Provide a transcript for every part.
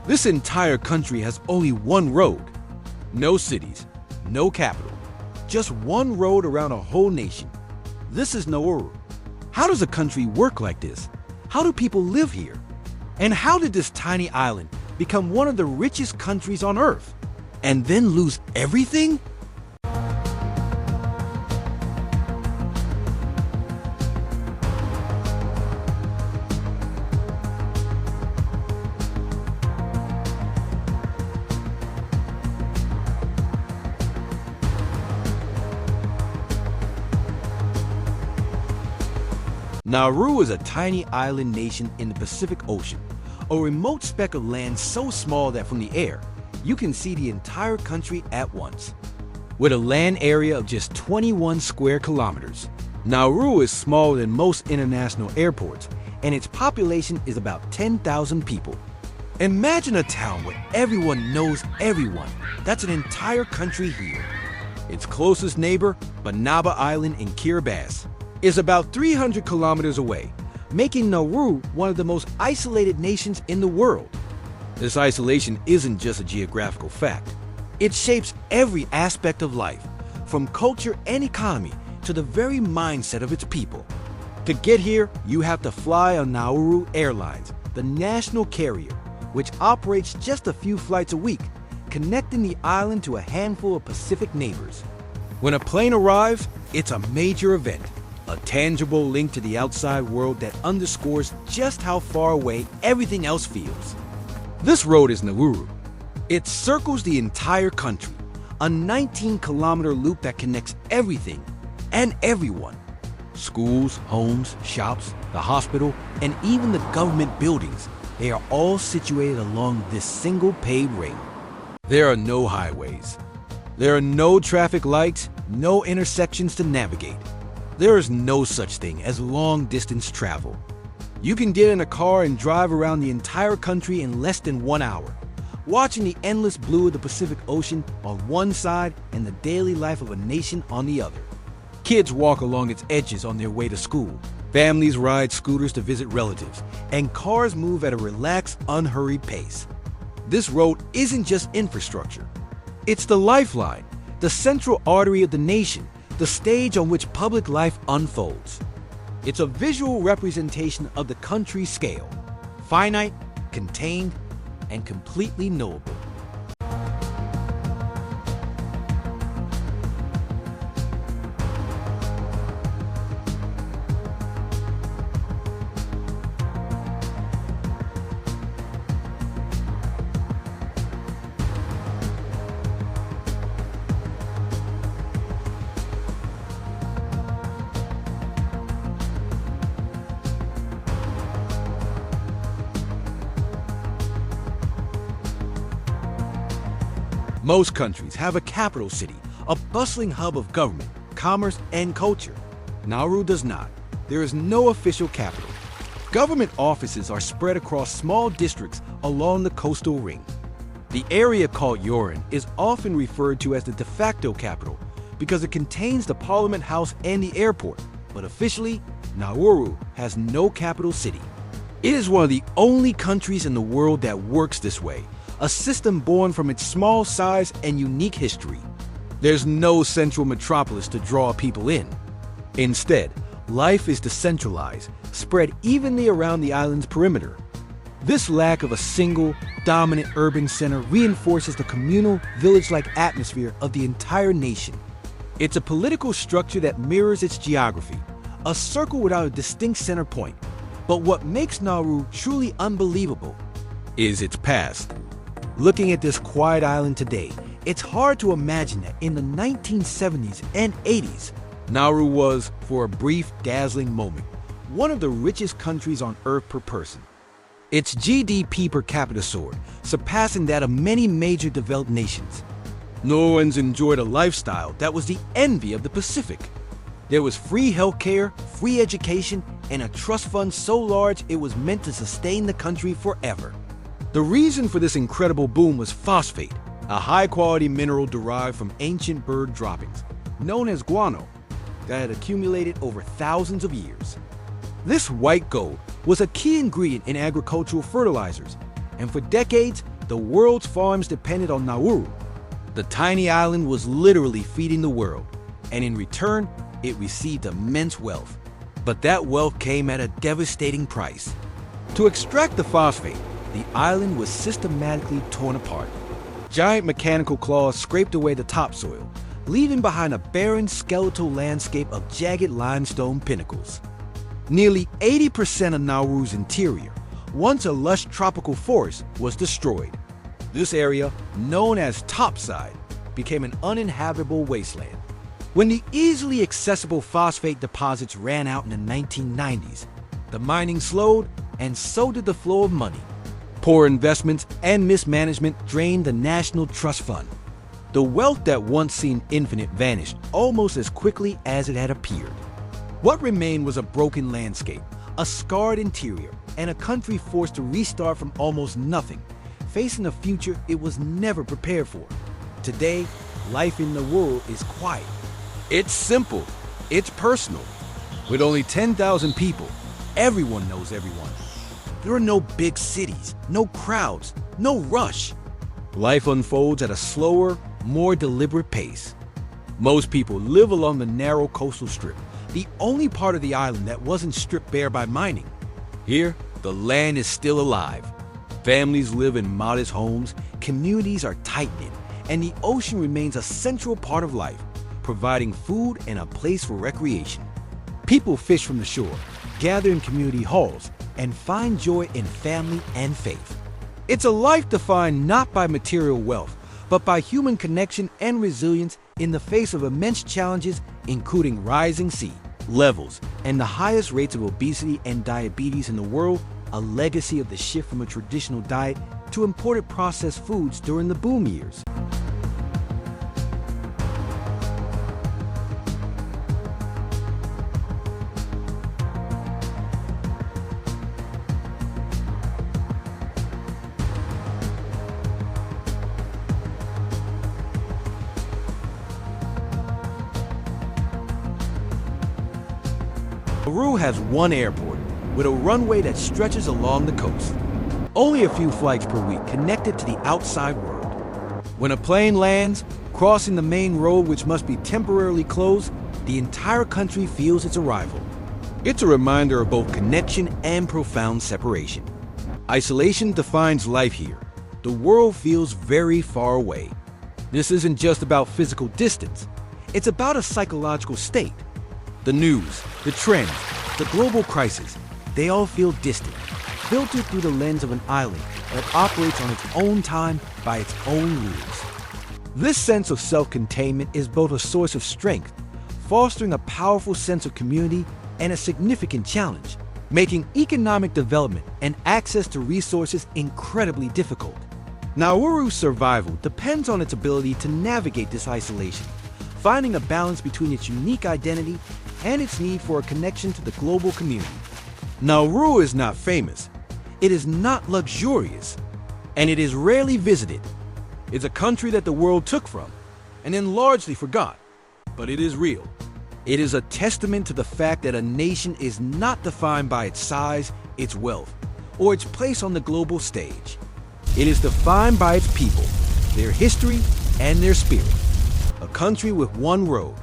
This entire country has only one road. No cities, no capital. Just one road around a whole nation. This is Nauru. How does a country work like this? How do people live here? And how did this tiny island become one of the richest countries on Earth and then lose everything? Nauru is a tiny island nation in the Pacific Ocean, a remote speck of land so small that from the air, you can see the entire country at once. With a land area of just 21 square kilometers, Nauru is smaller than most international airports, and its population is about 10,000 people. Imagine a town where everyone knows everyone. That's an entire country here. Its closest neighbor, Banaba Island in Kiribati, is about 300 kilometers away, making Nauru one of the most isolated nations in the world. This isolation isn't just a geographical fact. It shapes every aspect of life, from culture and economy to the very mindset of its people. To get here, you have to fly on Nauru Airlines, the national carrier, which operates just a few flights a week, connecting the island to a handful of Pacific neighbors. When a plane arrives, it's a major event. A tangible link to the outside world that underscores just how far away everything else feels. This road is Nauru. It circles the entire country, a 19-kilometer loop that connects everything and everyone. Schools, homes, shops, the hospital, and even the government buildings, they are all situated along this single paved ring. There are no highways. There are no traffic lights, no intersections to navigate. There is no such thing as long-distance travel. You can get in a car and drive around the entire country in less than 1 hour, watching the endless blue of the Pacific Ocean on one side and the daily life of a nation on the other. Kids walk along its edges on their way to school. Families ride scooters to visit relatives, and cars move at a relaxed, unhurried pace. This road isn't just infrastructure. It's the lifeline, the central artery of the nation, the stage on which public life unfolds. It's a visual representation of the country's scale, finite, contained, and completely knowable. Most countries have a capital city, a bustling hub of government, commerce, and culture. Nauru does not. There is no official capital. Government offices are spread across small districts along the coastal ring. The area called Yoran is often referred to as the de facto capital because it contains the Parliament House and the airport, but officially, Nauru has no capital city. It is one of the only countries in the world that works this way, a system born from its small size and unique history. There's no central metropolis to draw people in. Instead, life is decentralized, spread evenly around the island's perimeter. This lack of a single, dominant urban center reinforces the communal, village-like atmosphere of the entire nation. It's a political structure that mirrors its geography, a circle without a distinct center point. But what makes Nauru truly unbelievable is its past. Looking at this quiet island today, it's hard to imagine that in the 1970s and 80s, Nauru was, for a brief, dazzling moment, one of the richest countries on Earth per person. Its GDP per capita soared, surpassing that of many major developed nations. Nauruans enjoyed a lifestyle that was the envy of the Pacific. There was free healthcare, free education, and a trust fund so large it was meant to sustain the country forever. The reason for this incredible boom was phosphate, a high-quality mineral derived from ancient bird droppings, known as guano, that had accumulated over thousands of years. This white gold was a key ingredient in agricultural fertilizers, and for decades, the world's farms depended on Nauru. The tiny island was literally feeding the world, and in return, it received immense wealth. But that wealth came at a devastating price. To extract the phosphate, the island was systematically torn apart. Giant mechanical claws scraped away the topsoil, leaving behind a barren skeletal landscape of jagged limestone pinnacles. Nearly 80% of Nauru's interior, once a lush tropical forest, was destroyed. This area, known as topside, became an uninhabitable wasteland. When the easily accessible phosphate deposits ran out in the 1990s, the mining slowed, and so did the flow of money. Poor investments and mismanagement drained the National Trust Fund. The wealth that once seemed infinite vanished almost as quickly as it had appeared. What remained was a broken landscape, a scarred interior, and a country forced to restart from almost nothing, facing a future it was never prepared for. Today, life in Nauru is quiet. It's simple. It's personal. With only 10,000 people, everyone knows everyone. There are no big cities, no crowds, no rush. Life unfolds at a slower, more deliberate pace. Most people live along the narrow coastal strip, the only part of the island that wasn't stripped bare by mining. Here, the land is still alive. Families live in modest homes, communities are tight-knit, and the ocean remains a central part of life, providing food and a place for recreation. People fish from the shore, gather in community halls, and find joy in family and faith. It's a life defined not by material wealth, but by human connection and resilience in the face of immense challenges, including rising sea levels and the highest rates of obesity and diabetes in the world, a legacy of the shift from a traditional diet to imported processed foods during the boom years. Nauru has one airport, with a runway that stretches along the coast. Only a few flights per week connected to the outside world. When a plane lands, crossing the main road which must be temporarily closed, the entire country feels its arrival. It's a reminder of both connection and profound separation. Isolation defines life here. The world feels very far away. This isn't just about physical distance. It's about a psychological state. The news, the trends, the global crisis, they all feel distant, filtered through the lens of an island that operates on its own time by its own rules. This sense of self-containment is both a source of strength, fostering a powerful sense of community, and a significant challenge, making economic development and access to resources incredibly difficult. Nauru's survival depends on its ability to navigate this isolation, finding a balance between its unique identity and its need for a connection to the global community. Nauru is not famous, it is not luxurious, and it is rarely visited. It's a country that the world took from, and then largely forgot. But it is real. It is a testament to the fact that a nation is not defined by its size, its wealth, or its place on the global stage. It is defined by its people, their history, and their spirit. A country with one road,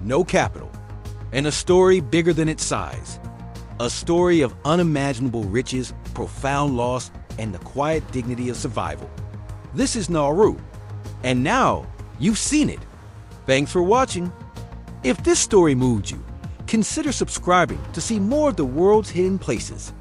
no capital, and a story bigger than its size. A story of unimaginable riches, profound loss, and the quiet dignity of survival. This is Nauru, and now you've seen it. Thanks for watching. If this story moved you, consider subscribing to see more of the world's hidden places.